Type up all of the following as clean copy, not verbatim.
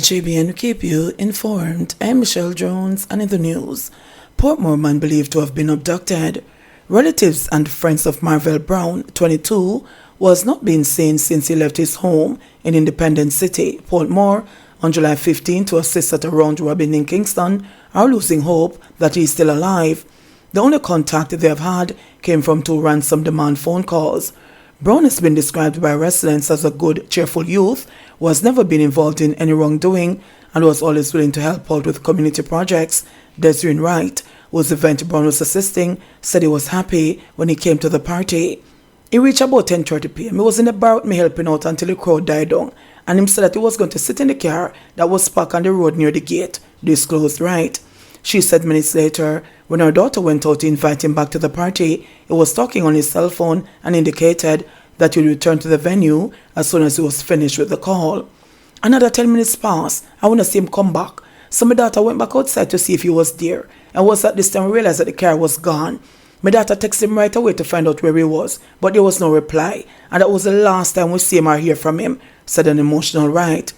IJBN keep you informed. I'm Michelle Jones, and in the news, Portmore man believed to have been abducted. Relatives and friends of Marvell Brown, 22, was not being seen since he left his home in Independence City, Portmore, on July 15 to assist at a round robin in Kingston, are losing hope that he is still alive. The only contact they have had came from 2 ransom demand phone calls. Brown has been described by residents as a good, cheerful youth who has never been involved in any wrongdoing and was always willing to help out with community projects. Desiree Wright, whose event Brown was assisting, said he was happy when he came to the party. He reached about 10:30 p.m. He was in the bar with me helping out until the crowd died down, and he said that he was going to sit in the car that was parked on the road near the gate, disclosed Wright. She said minutes later, when her daughter went out to invite him back to the party, he was talking on his cell phone and indicated that he would return to the venue as soon as he was finished with the call. Another 10 minutes passed. I want to see him come back. So my daughter went back outside to see if he was there, and was at this time we realized that the car was gone. My daughter texted him right away to find out where he was, but there was no reply, and that was the last time we see him or hear from him, said an emotional Wright.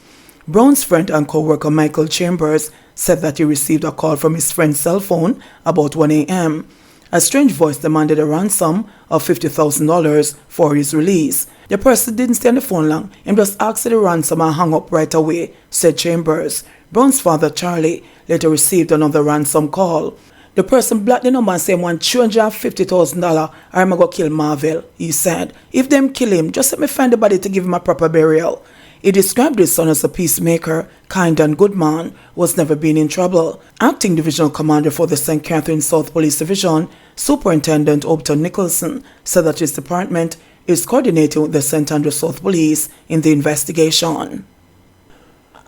Brown's friend and co-worker Michael Chambers said that he received a call from his friend's cell phone about 1 a.m. A strange voice demanded a ransom of $50,000 for his release. The person didn't stay on the phone long and just asked for the ransom and hung up right away, said Chambers. Brown's father, Charlie, later received another ransom call. The person blocked the number and said, "Want $250,000 or I'm going to kill Marvell," he said. "If them kill him, just let me find the body to give him a proper burial." He described his son as a peacemaker, kind and good man, who has never been in trouble. Acting Divisional Commander for the St. Catherine South Police Division, Superintendent Upton Nicholson, said that his department is coordinating with the St. Andrew South Police in the investigation.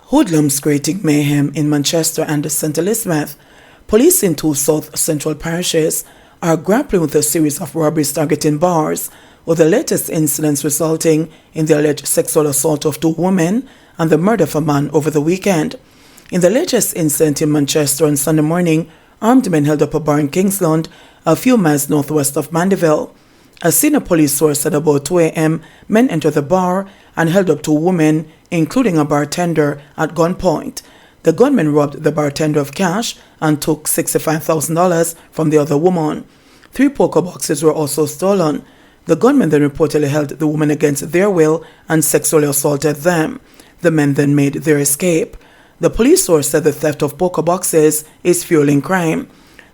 Hoodlums creating mayhem in Manchester and St. Elizabeth. Police in 2 South Central parishes are grappling with a series of robberies targeting bars, with the latest incidents resulting in the alleged sexual assault of 2 women and the murder of a man over the weekend. In the latest incident in Manchester on Sunday morning, armed men held up a bar in Kingsland, a few miles northwest of Mandeville. A senior police source said about 2 a.m., men entered the bar and held up 2 women, including a bartender, at gunpoint. The gunmen robbed the bartender of cash and took $65,000 from the other woman. 3 poker boxes were also stolen. The gunmen then reportedly held the women against their will and sexually assaulted them. The men then made their escape. The police source said the theft of poker boxes is fueling crime.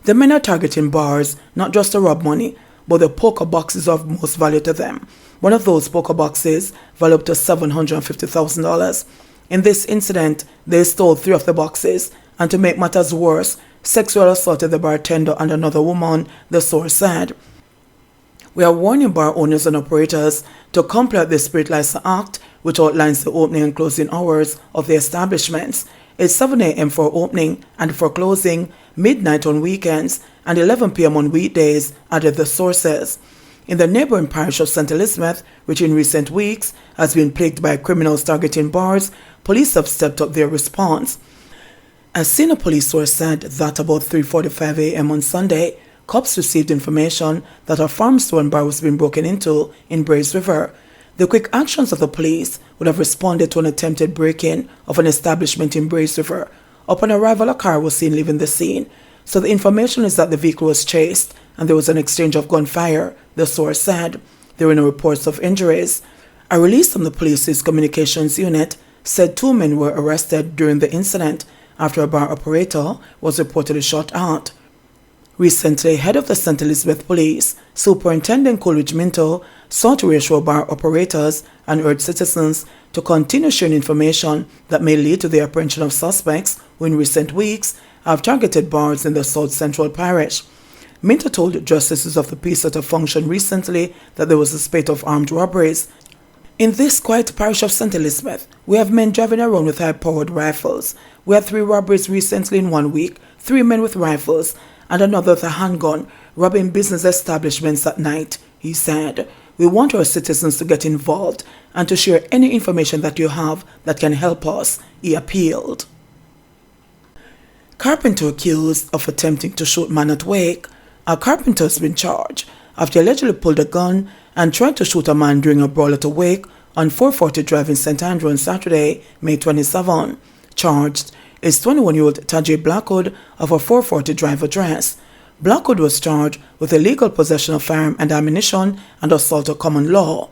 The men are targeting bars not just to rob money, but the poker boxes of most value to them. One of those poker boxes valued up to $750,000. In this incident, they stole 3 of the boxes, and to make matters worse, sexually assaulted the bartender and another woman, the source said. We are warning bar owners and operators to comply with the Spirit License Act, which outlines the opening and closing hours of the establishments. It's 7 a.m. for opening and for closing, midnight on weekends, and 11 p.m. on weekdays, added the sources. In the neighboring parish of St. Elizabeth, which in recent weeks has been plagued by criminals targeting bars, police have stepped up their response. A senior police source said that about 3:45 a.m. on Sunday, cops received information that a farm store and bar was being broken into in Braes River. The quick actions of the police would have responded to an attempted break-in of an establishment in Braes River. Upon arrival, a car was seen leaving the scene. So the information is that the vehicle was chased and there was an exchange of gunfire, the source said. There were no reports of injuries. A release from the police's communications unit said 2 men were arrested during the incident after a bar operator was reportedly shot at. Recently, head of the St. Elizabeth Police, Superintendent Coleridge Minto, sought to reassure bar operators and urged citizens to continue sharing information that may lead to the apprehension of suspects who in recent weeks have targeted bars in the South Central Parish. Minto told justices of the peace at a function recently that there was a spate of armed robberies. In this quiet parish of St. Elizabeth, we have men driving around with high-powered rifles. We had 3 robberies recently in 1 week, 3 men with rifles, and another with a handgun, robbing business establishments at night, he said. We want our citizens to get involved and to share any information that you have that can help us, he appealed. Carpenter accused of attempting to shoot man at wake. A carpenter has been charged after he allegedly pulled a gun and tried to shoot a man during a brawl at a wake on 440 Drive in St. Andrew on Saturday, May 27. Charged is 21-year-old Tajay Blackwood of a 440 Drive address. Blackwood was charged with illegal possession of firearm and ammunition and assault of common law.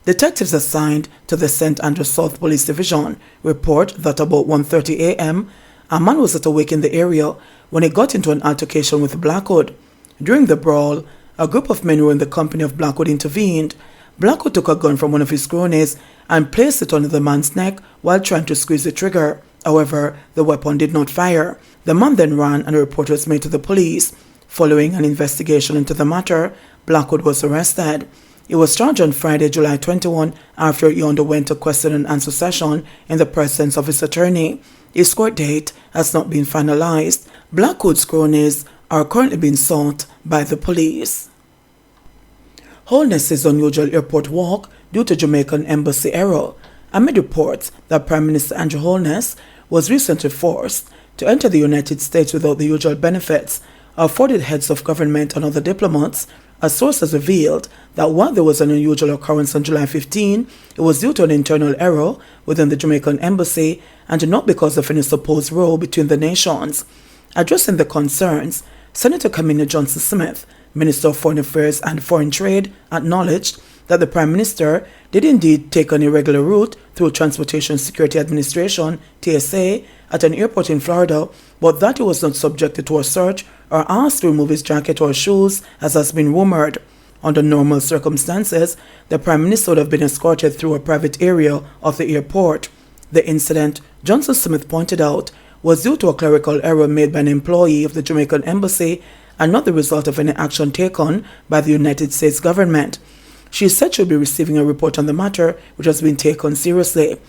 Detectives assigned to the St. Andrews South Police Division report that about 1:30 a.m., a man was at a wake in the area when he got into an altercation with Blackwood. During the brawl, a group of men who were in the company of Blackwood intervened. Blackwood took a gun from one of his cronies and placed it under the man's neck while trying to squeeze the trigger. However, the weapon did not fire. The man then ran and a report was made to the police. Following an investigation into the matter, Blackwood was arrested. He was charged on Friday, July 21, after he underwent a question and answer session in the presence of his attorney. His court date has not been finalized. Blackwood's cronies are currently being sought by the police. Holness's unusual airport walk due to Jamaican embassy error, amid reports that Prime Minister Andrew Holness was recently forced to enter the United States without the usual benefits afforded heads of government and other diplomats. A source has revealed that while there was an unusual occurrence on July 15, it was due to an internal error within the Jamaican embassy and not because of any supposed row between the nations. Addressing the concerns, Senator Kamina Johnson-Smith, Minister of Foreign Affairs and Foreign Trade, acknowledged that the Prime Minister did indeed take an irregular route through Transportation Security Administration, TSA, at an airport in Florida, but that he was not subjected to a search or asked to remove his jacket or shoes, as has been rumored. Under normal circumstances, the Prime Minister would have been escorted through a private area of the airport. The incident, Johnson-Smith pointed out, was due to a clerical error made by an employee of the Jamaican embassy and not the result of any action taken by the United States government. She said she will be receiving a report on the matter, which has been taken seriously.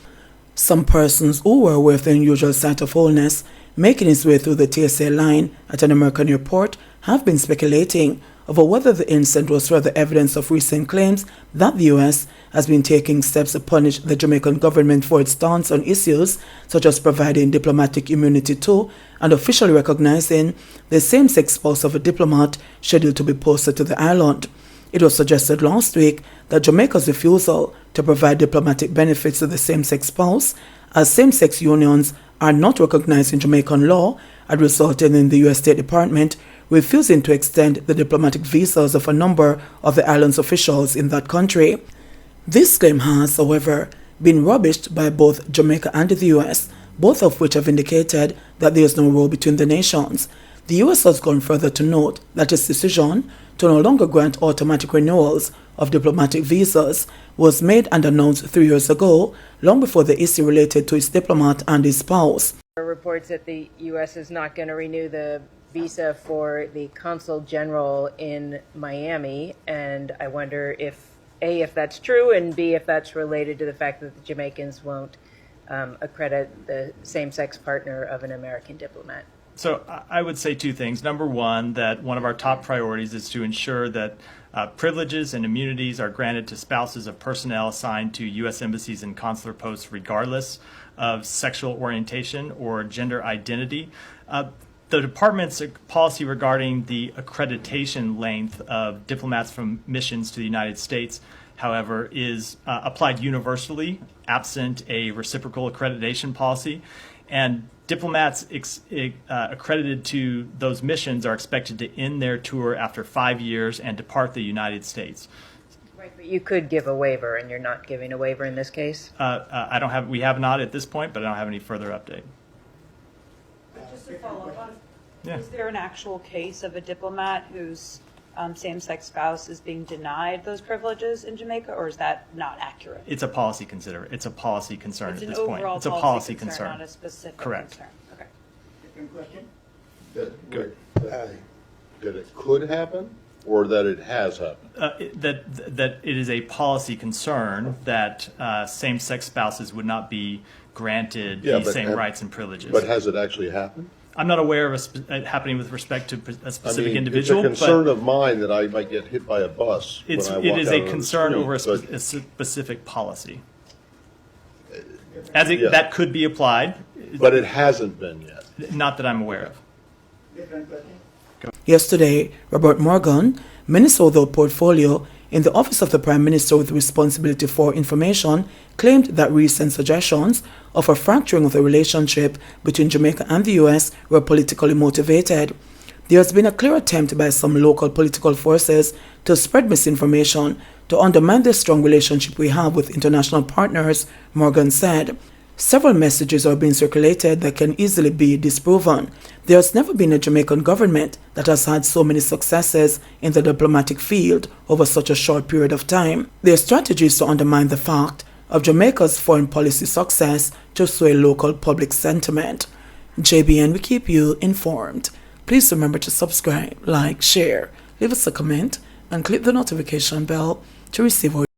Some persons who were aware of the unusual sight of Holness making his way through the TSA line at an American airport have been speculating over whether the incident was further evidence of recent claims that the U.S. has been taking steps to punish the Jamaican government for its stance on issues such as providing diplomatic immunity to and officially recognizing the same-sex spouse of a diplomat scheduled to be posted to the island. It was suggested last week that Jamaica's refusal to provide diplomatic benefits to the same-sex spouse, as same-sex unions are not recognized in Jamaican law, had resulted in the U.S. State Department refusing to extend the diplomatic visas of a number of the island's officials in that country. This claim has, however, been rubbished by both Jamaica and the U.S., both of which have indicated that there is no row between the nations. The U.S. has gone further to note that its decision to no longer grant automatic renewals of diplomatic visas was made and announced 3 years ago, long before the issue related to its diplomat and his spouse. There are reports that the U.S. is not going to renew the visa for the Consul General in Miami, and I wonder if, A, if that's true, and B, if that's related to the fact that the Jamaicans won't accredit the same-sex partner of an American diplomat. So I would say two things. Number one, that one of our top priorities is to ensure that privileges and immunities are granted to spouses of personnel assigned to U.S. embassies and consular posts regardless of sexual orientation or gender identity. The department's policy regarding the accreditation length of diplomats from missions to the United States, however, is applied universally, absent a reciprocal accreditation policy. And diplomats accredited to those missions are expected to end their tour after 5 years and depart the United States. Right, but you could give a waiver, and you're not giving a waiver in this case? We have not at this point, but I don't have any further update. Just to follow up on, Yeah. is there an actual case of a diplomat whose same-sex spouse is being denied those privileges in Jamaica, or is that not accurate? It's a policy concern at this point. It's It's a policy concern. not a specific Correct. concern. Okay. Different question? That it could happen, or that it has happened? That it is a policy concern that same-sex spouses would not be granted Yeah, the but same have- rights and privileges. But has it actually happened? I'm not aware of it happening with respect to a specific individual. It's a concern but of mine that I might get hit by a bus when I walk it is out a on the concern street, over but- a specific policy. Yeah. That could be applied, But it hasn't been yet. not that I'm aware of. Different question? Yesterday, Robert Morgan, Minister without portfolio in the Office of the Prime Minister with responsibility for information claimed that recent suggestions of a fracturing of the relationship between Jamaica and the US were politically motivated. There has been a clear attempt by some local political forces to spread misinformation to undermine the strong relationship we have with international partners, Morgan said. Several messages are being circulated that can easily be disproven. There has never been a Jamaican government that has had so many successes in the diplomatic field over such a short period of time. Their strategy is to undermine the fact of Jamaica's foreign policy success to sway local public sentiment. JBN, we keep you informed. Please remember to subscribe, like, share, leave us a comment, and click the notification bell to receive our